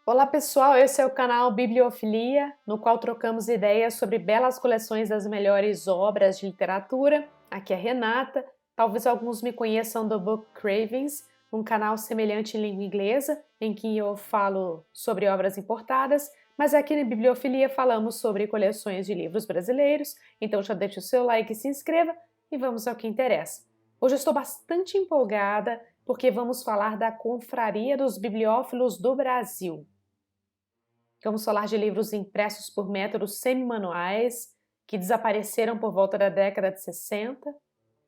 Olá pessoal, esse é o canal Bibliofilia, no qual trocamos ideias sobre belas coleções das melhores obras de literatura. Aqui é Renata, talvez alguns me conheçam do Book Cravings, um canal semelhante em língua inglesa, em que eu falo sobre obras importadas, mas aqui na Bibliofilia falamos sobre coleções de livros brasileiros, então já deixe o seu like e se inscreva e vamos ao que interessa. Hoje eu estou bastante empolgada porque vamos falar da Confraria dos Bibliófilos do Brasil. Vamos falar de livros impressos por métodos semi-manuais, que desapareceram por volta da década de 60,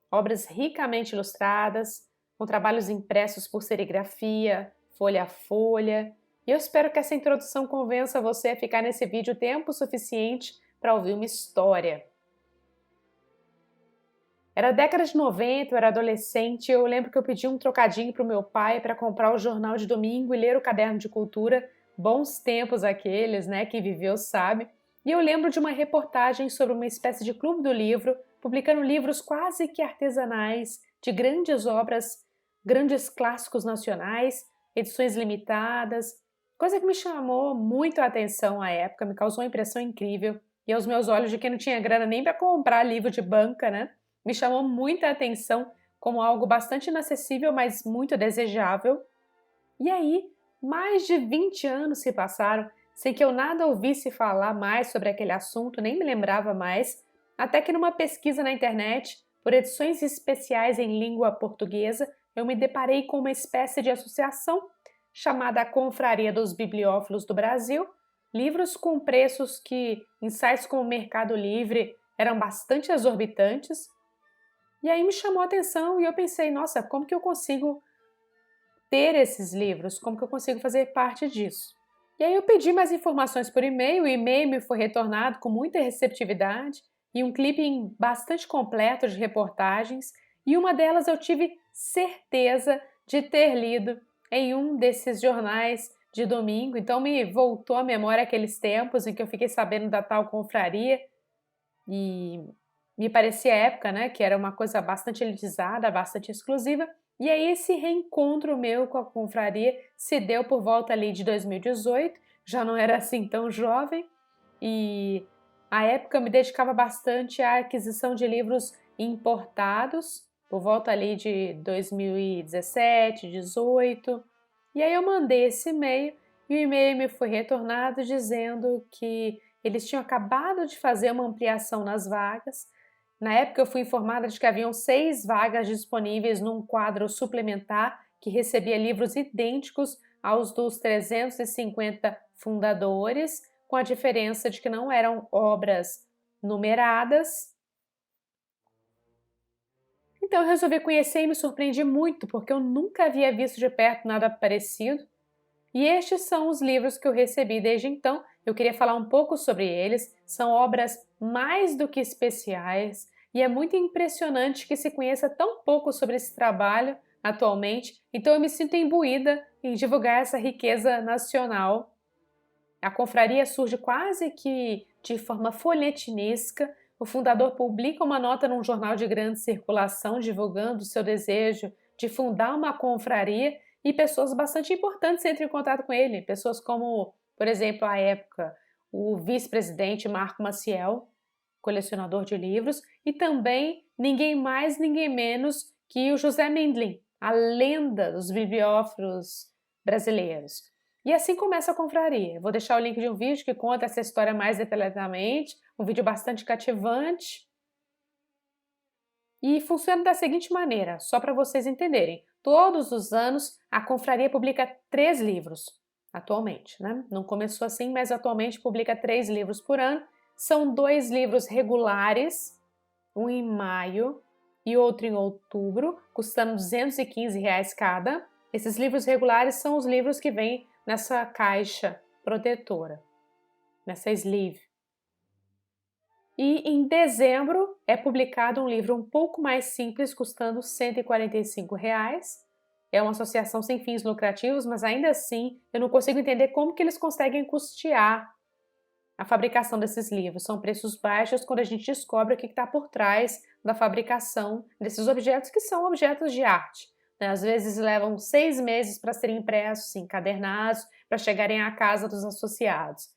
obras ricamente ilustradas, com trabalhos impressos por serigrafia, folha a folha, e eu espero que essa introdução convença você a ficar nesse vídeo tempo suficiente para ouvir uma história. Era a década de 90, eu era adolescente e eu lembro que eu pedi um trocadinho para o meu pai para comprar o jornal de domingo e ler o caderno de cultura. Bons tempos aqueles, né? Quem viveu sabe. E eu lembro de uma reportagem sobre uma espécie de clube do livro, publicando livros quase que artesanais, de grandes obras, grandes clássicos nacionais, edições limitadas, coisa que me chamou muito a atenção à época, me causou uma impressão incrível. E aos meus olhos de quem não tinha grana nem para comprar livro de banca, né? Me chamou muita atenção como algo bastante inacessível, mas muito desejável. E aí, mais de 20 anos se passaram sem que eu nada ouvisse falar mais sobre aquele assunto, nem me lembrava mais, até que numa pesquisa na internet, por edições especiais em língua portuguesa, eu me deparei com uma espécie de associação chamada Confraria dos Bibliófilos do Brasil, livros com preços que, em sites como Mercado Livre, eram bastante exorbitantes. E aí me chamou a atenção e eu pensei, nossa, como que eu consigo ter esses livros? Como que eu consigo fazer parte disso? E aí eu pedi mais informações por e-mail, o e-mail me foi retornado com muita receptividade e um clipping bastante completo de reportagens, e uma delas eu tive certeza de ter lido em um desses jornais de domingo, então me voltou à memória aqueles tempos em que eu fiquei sabendo da tal confraria e me parecia à época, né, que era uma coisa bastante elitizada, bastante exclusiva. E aí esse reencontro meu com a confraria se deu por volta ali de 2018, já não era assim tão jovem, e à época eu me dedicava bastante à aquisição de livros importados, por volta ali de 2017, 18. E aí eu mandei esse e-mail e o e-mail me foi retornado dizendo que eles tinham acabado de fazer uma ampliação nas vagas. Na época eu fui informada de que haviam 6 vagas disponíveis num quadro suplementar que recebia livros idênticos aos dos 350 fundadores, com a diferença de que não eram obras numeradas. Então eu resolvi conhecer e me surpreendi muito, porque eu nunca havia visto de perto nada parecido. E estes são os livros que eu recebi desde então. Eu queria falar um pouco sobre eles. São obras mais do que especiais e é muito impressionante que se conheça tão pouco sobre esse trabalho atualmente. Então eu me sinto imbuída em divulgar essa riqueza nacional. A confraria surge quase que de forma folhetinesca. O fundador publica uma nota num jornal de grande circulação divulgando o seu desejo de fundar uma confraria, e pessoas bastante importantes entram em contato com ele. Pessoas como, por exemplo, à época, o vice-presidente Marco Maciel, colecionador de livros, e também ninguém mais, ninguém menos que o José Mindlin, a lenda dos bibliófilos brasileiros. E assim começa a confraria. Vou deixar o link de um vídeo que conta essa história mais detalhadamente, um vídeo bastante cativante. E funciona da seguinte maneira, só para vocês entenderem. Todos os anos a confraria publica 3 livros, atualmente, né? Não começou assim, mas atualmente publica 3 livros por ano. São 2 livros regulares, um em maio e outro em outubro, custando R$ 215 cada. Esses livros regulares são os livros que vêm nessa caixa protetora, nessa sleeve. E em dezembro é publicado um livro um pouco mais simples, custando R$ 145. É uma associação sem fins lucrativos, mas ainda assim eu não consigo entender como que eles conseguem custear a fabricação desses livros. São preços baixos quando a gente descobre o que está por trás da fabricação desses objetos, que são objetos de arte. né? Às vezes levam 6 meses para serem impressos, encadernados, para chegarem à casa dos associados.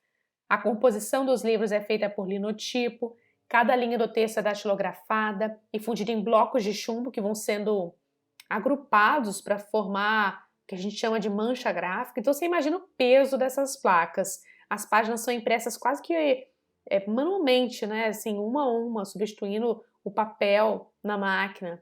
A composição dos livros é feita por linotipo, cada linha do texto é datilografada e fundida em blocos de chumbo que vão sendo agrupados para formar o que a gente chama de mancha gráfica. Então você imagina o peso dessas placas. As páginas são impressas quase que manualmente, né? Assim, uma a uma, substituindo o papel na máquina.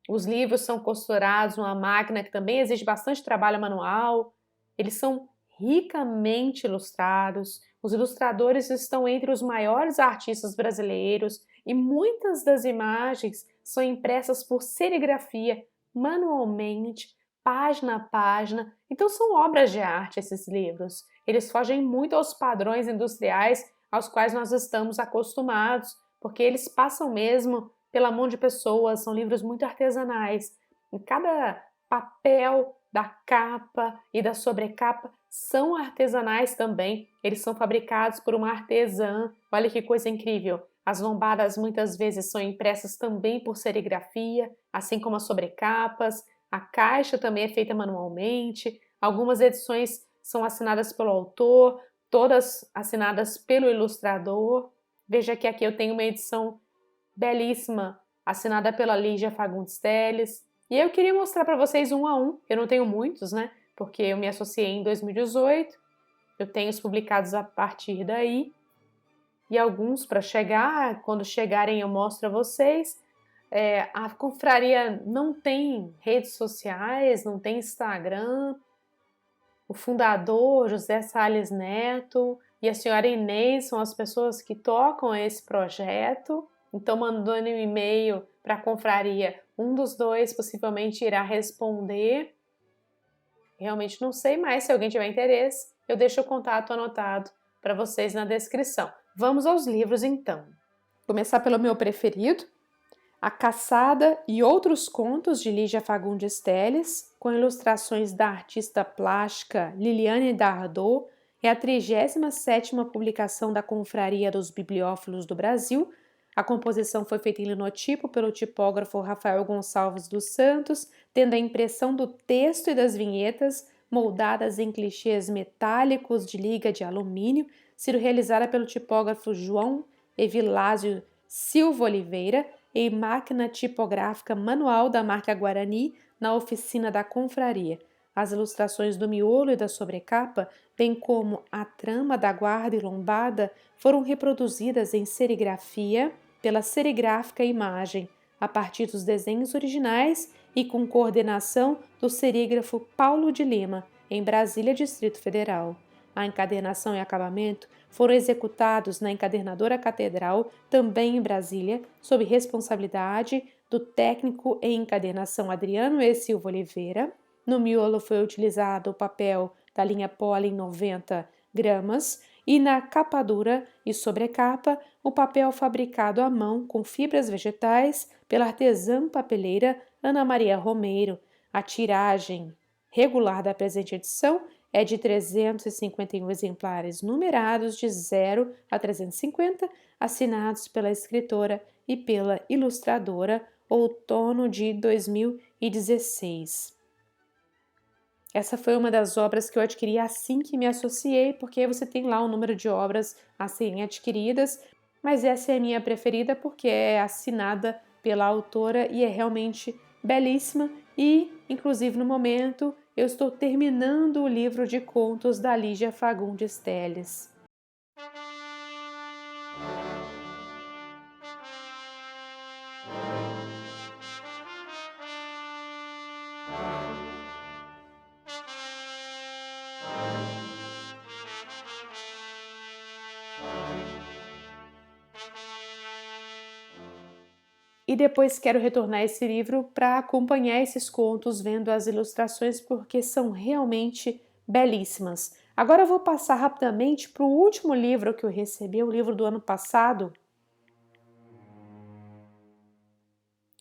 Os livros são costurados numa máquina que também exige bastante trabalho manual. Eles são ricamente ilustrados. Os ilustradores estão entre os maiores artistas brasileiros e muitas das imagens são impressas por serigrafia, manualmente, página a página. Então são obras de arte esses livros. Eles fogem muito aos padrões industriais aos quais nós estamos acostumados, porque eles passam mesmo pela mão de pessoas, são livros muito artesanais. Em cada papel da capa e da sobrecapa são artesanais também. Eles são fabricados por uma artesã. Olha que coisa incrível! As lombadas muitas vezes são impressas também por serigrafia, assim como as sobrecapas. A caixa também é feita manualmente. Algumas edições são assinadas pelo autor, todas assinadas pelo ilustrador. Veja que aqui eu tenho uma edição belíssima, assinada pela Lígia Fagundes Telles. E eu queria mostrar para vocês um a um. Eu não tenho muitos, né? Porque eu me associei em 2018. Eu tenho os publicados a partir daí. E alguns para chegar. Quando chegarem eu mostro a vocês. A confraria não tem redes sociais, não tem Instagram. O fundador, José Salles Neto, e a senhora Inês são as pessoas que tocam esse projeto. Então, mandando um e-mail para a confraria, um dos dois possivelmente irá responder. Realmente não sei, mas se alguém tiver interesse, eu deixo o contato anotado para vocês na descrição. Vamos aos livros então. Começar pelo meu preferido, A Caçada e Outros Contos, de Lígia Fagundes Telles, com ilustrações da artista plástica Liliane Dardot. É a 37ª publicação da Confraria dos Bibliófilos do Brasil. A composição foi feita em linotipo pelo tipógrafo Rafael Gonçalves dos Santos, tendo a impressão do texto e das vinhetas, moldadas em clichês metálicos de liga de alumínio, sido realizada pelo tipógrafo João Evilásio Silva Oliveira, em máquina tipográfica manual da marca Guarani, na oficina da confraria. As ilustrações do miolo e da sobrecapa, bem como a trama da guarda e lombada, foram reproduzidas em serigrafia pela Serigráfica Imagem, a partir dos desenhos originais e com coordenação do serígrafo Paulo de Lima, em Brasília, Distrito Federal. A encadernação e acabamento foram executados na encadernadora Catedral, também em Brasília, sob responsabilidade do técnico em encadernação Adriano E. Silva Oliveira. No miolo foi utilizado o papel da linha Pollen 90 gramas e na capadura e sobrecapa o papel fabricado à mão com fibras vegetais pela artesã papeleira Ana Maria Romeiro. A tiragem regular da presente edição é de 351 exemplares numerados de 0 a 350, assinados pela escritora e pela ilustradora, outono de 2016. Essa foi uma das obras que eu adquiri assim que me associei, porque você tem lá o número de obras a serem adquiridas, mas essa é a minha preferida porque é assinada pela autora e é realmente belíssima e, inclusive no momento, eu estou terminando o livro de contos da Lígia Fagundes Telles. E depois quero retornar esse livro para acompanhar esses contos, vendo as ilustrações, porque são realmente belíssimas. Agora eu vou passar rapidamente para o último livro que eu recebi, o livro do ano passado,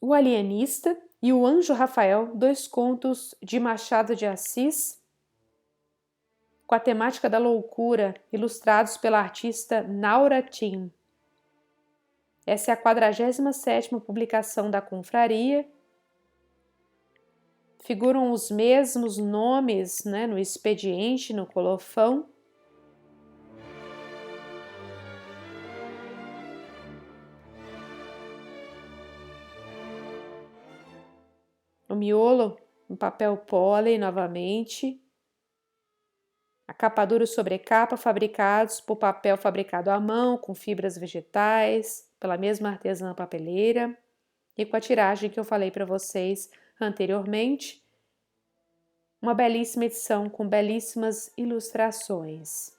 O Alienista e o Anjo Rafael, 2 contos de Machado de Assis, com a temática da loucura, ilustrados pela artista Naura Tim. Essa é a 47ª publicação da confraria. figuram os mesmos nomes, né, no expediente, no colofão. O miolo em papel pólen novamente. A capa dura e sobrecapa fabricados por papel fabricado à mão, com fibras vegetais, pela mesma artesã papeleira. E com a tiragem que eu falei para vocês anteriormente. Uma belíssima edição com belíssimas ilustrações.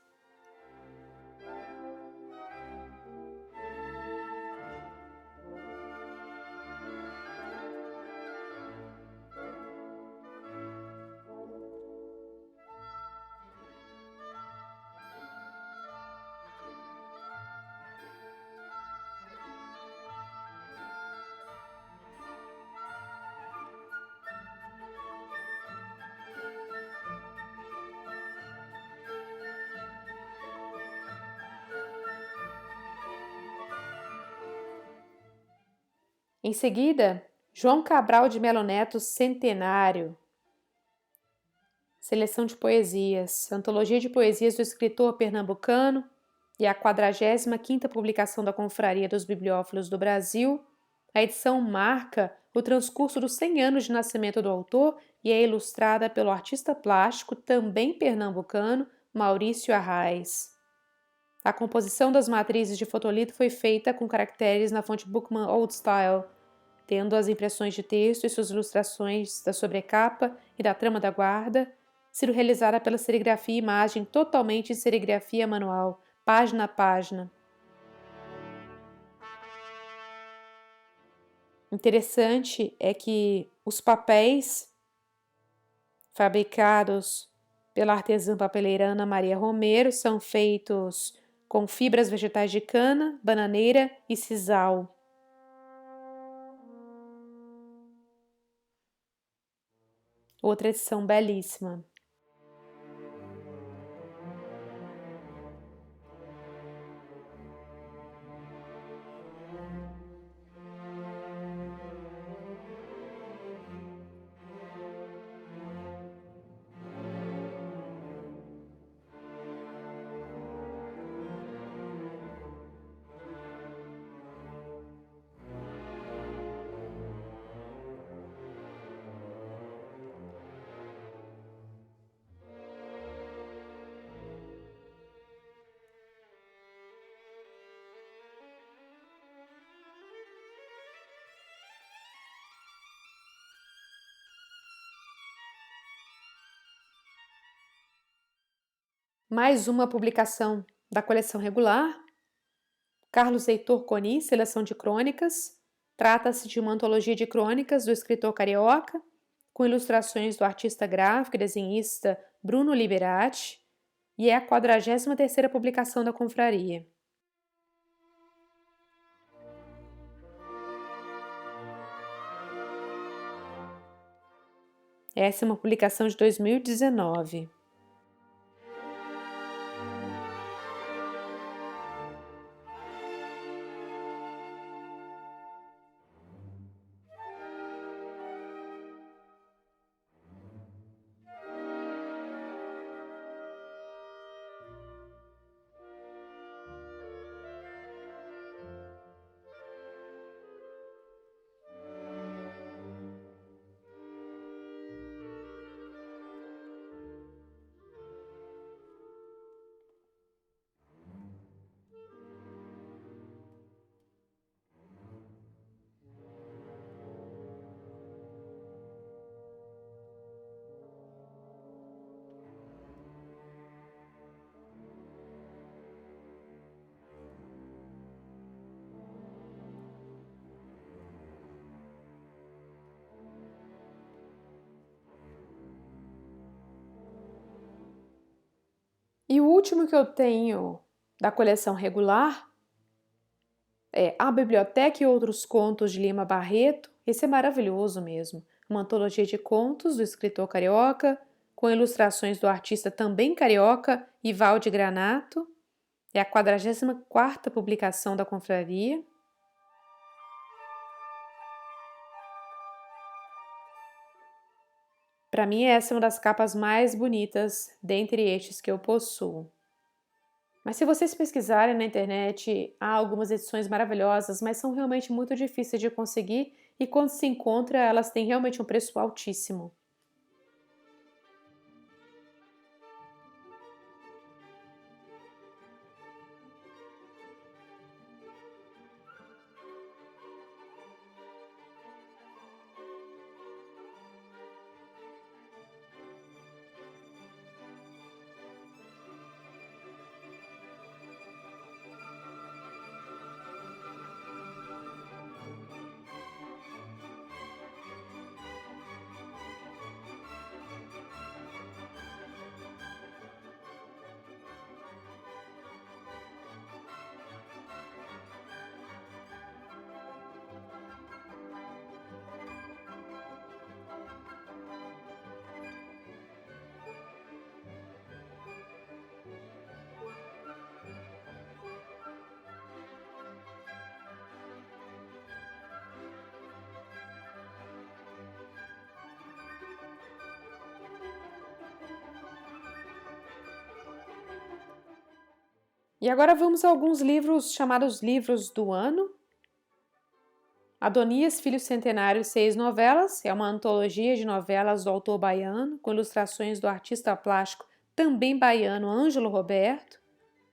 Em seguida, João Cabral de Melo Neto Centenário. Seleção de poesias, antologia de poesias do escritor pernambucano e a 45ª publicação da Confraria dos Bibliófilos do Brasil. A edição marca o transcurso dos 100 anos de nascimento do autor e é ilustrada pelo artista plástico, também pernambucano, Maurício Arraes. A composição das matrizes de fotolito foi feita com caracteres na fonte Bookman Old Style, tendo as impressões de texto e suas ilustrações da sobrecapa e da trama da guarda sido realizada pela serigrafia e imagem totalmente em serigrafia manual, página a página. Interessante é que os papéis fabricados pela artesã papeleira Ana Maria Romero são feitos com fibras vegetais de cana, bananeira e sisal. Outra edição belíssima. Mais uma publicação da coleção regular. Carlos Heitor Coni, Seleção de Crônicas. Trata-se de uma antologia de crônicas do escritor carioca, com ilustrações do artista gráfico e desenhista Bruno Liberati, e é a 43ª publicação da Confraria. Essa é uma publicação de 2019. E o último que eu tenho da coleção regular é A Biblioteca e Outros Contos de Lima Barreto. Esse é maravilhoso mesmo. Uma antologia de contos do escritor carioca, com ilustrações do artista também carioca, Ivalde Granato. É a 44ª publicação da Confraria. Para mim, essa é uma das capas mais bonitas dentre estes que eu possuo. Mas se vocês pesquisarem na internet, há algumas edições maravilhosas, mas são realmente muito difíceis de conseguir e quando se encontra, elas têm realmente um preço altíssimo. E agora vamos a alguns livros chamados livros do ano. Adonias Filho Centenário, 6 novelas, é uma antologia de novelas do autor baiano, com ilustrações do artista plástico também baiano Ângelo Roberto,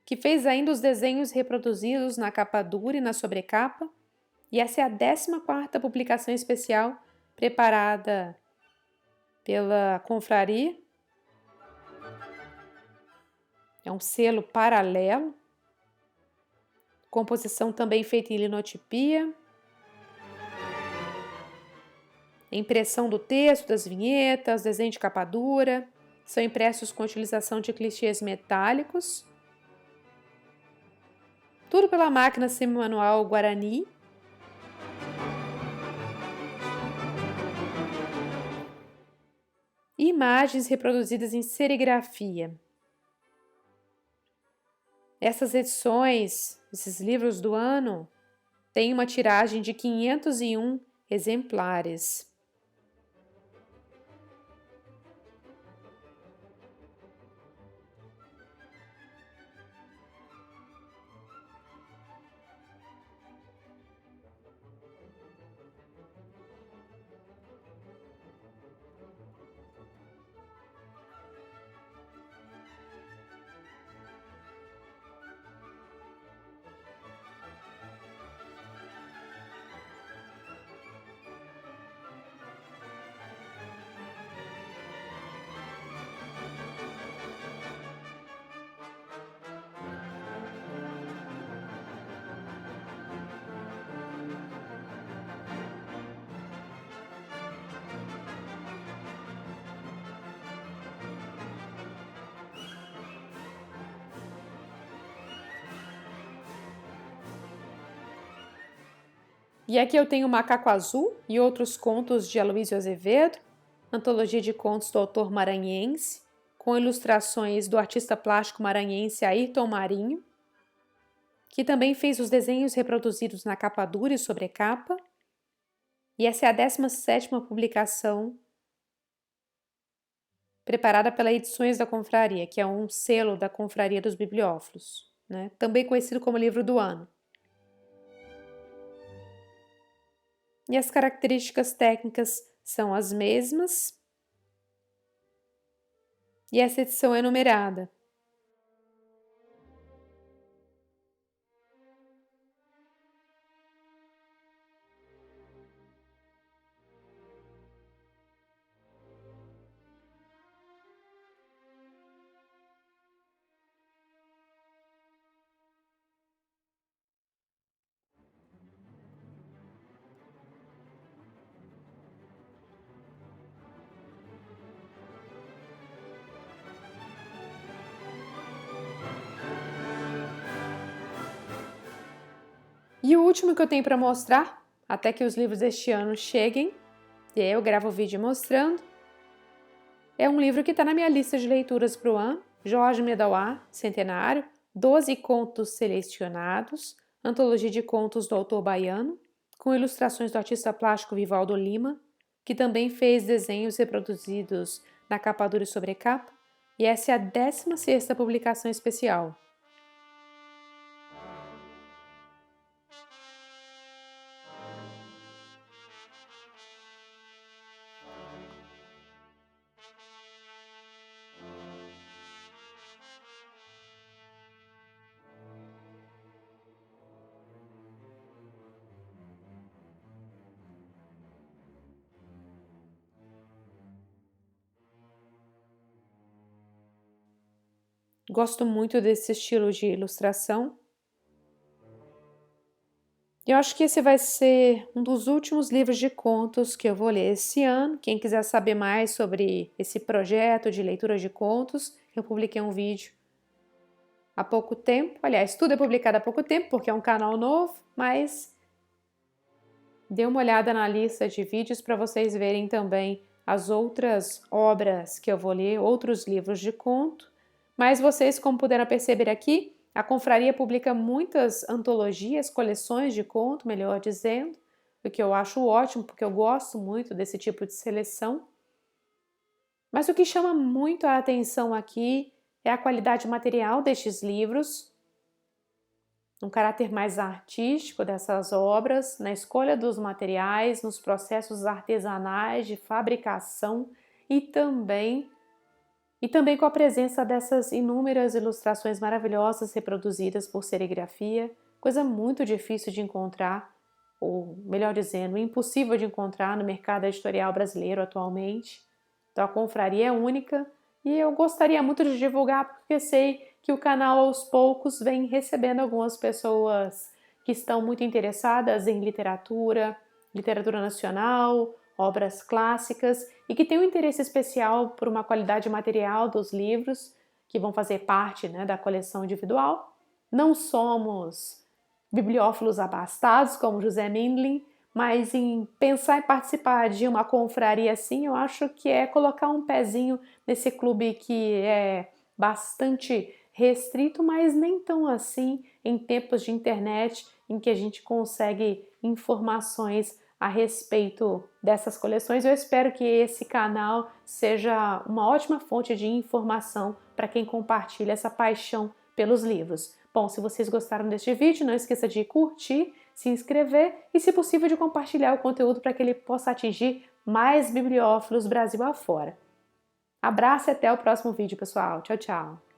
que fez ainda os desenhos reproduzidos na capa dura e na sobrecapa, e essa é a 14ª publicação especial preparada pela Confraria. É um selo paralelo, composição também feita em linotipia, impressão do texto, das vinhetas, desenho de capa dura, são impressos com utilização de clichês metálicos, tudo pela máquina semimanual Guarani. E imagens reproduzidas em serigrafia. Essas edições, esses livros do ano, têm uma tiragem de 501 exemplares. E aqui eu tenho Macaco Azul e outros contos de Aloysio Azevedo, antologia de contos do autor maranhense, com ilustrações do artista plástico maranhense Ayrton Marinho, que também fez os desenhos reproduzidos na capa dura e sobrecapa. E essa é a 17ª publicação preparada pela Edições da Confraria, que é um selo da Confraria dos Bibliófilos, né? Também conhecido como livro do ano. E as características técnicas são as mesmas. E essa edição é numerada. E o último que eu tenho para mostrar, até que os livros deste ano cheguem, e aí eu gravo o vídeo mostrando, é um livro que está na minha lista de leituras para o ano, Jorge Medauá, Centenário, 12 contos selecionados, antologia de contos do autor baiano, com ilustrações do artista plástico Vivaldo Lima, que também fez desenhos reproduzidos na capa dura e sobrecapa, e essa é a 16ª publicação especial. Gosto muito desse estilo de ilustração. Eu acho que esse vai ser um dos últimos livros de contos que eu vou ler esse ano. Quem quiser saber mais sobre esse projeto de leitura de contos, eu publiquei um vídeo há pouco tempo. Aliás, tudo é publicado há pouco tempo, porque é um canal novo, mas dê uma olhada na lista de vídeos para vocês verem também as outras obras que eu vou ler, outros livros de conto. Mas vocês, como puderam perceber aqui, a Confraria publica muitas antologias, coleções de conto, melhor dizendo, o que eu acho ótimo, porque eu gosto muito desse tipo de seleção. Mas o que chama muito a atenção aqui é a qualidade material destes livros, um caráter mais artístico dessas obras, na escolha dos materiais, nos processos artesanais de fabricação e também com a presença dessas inúmeras ilustrações maravilhosas reproduzidas por serigrafia, coisa muito difícil de encontrar, ou melhor dizendo, impossível de encontrar no mercado editorial brasileiro atualmente. Então a confraria é única e eu gostaria muito de divulgar porque sei que o canal aos poucos vem recebendo algumas pessoas que estão muito interessadas em literatura nacional, obras clássicas e que têm um interesse especial por uma qualidade material dos livros que vão fazer parte, né, da coleção individual. Não somos bibliófilos abastados como José Mindlin, mas em pensar em participar de uma confraria assim, eu acho que é colocar um pezinho nesse clube que é bastante restrito, mas nem tão assim em tempos de internet em que a gente consegue informações a respeito dessas coleções. Eu espero que esse canal seja uma ótima fonte de informação para quem compartilha essa paixão pelos livros. Bom, se vocês gostaram deste vídeo, não esqueça de curtir, se inscrever e, se possível, de compartilhar o conteúdo para que ele possa atingir mais bibliófilos Brasil afora. Abraço e até o próximo vídeo, pessoal. Tchau, tchau!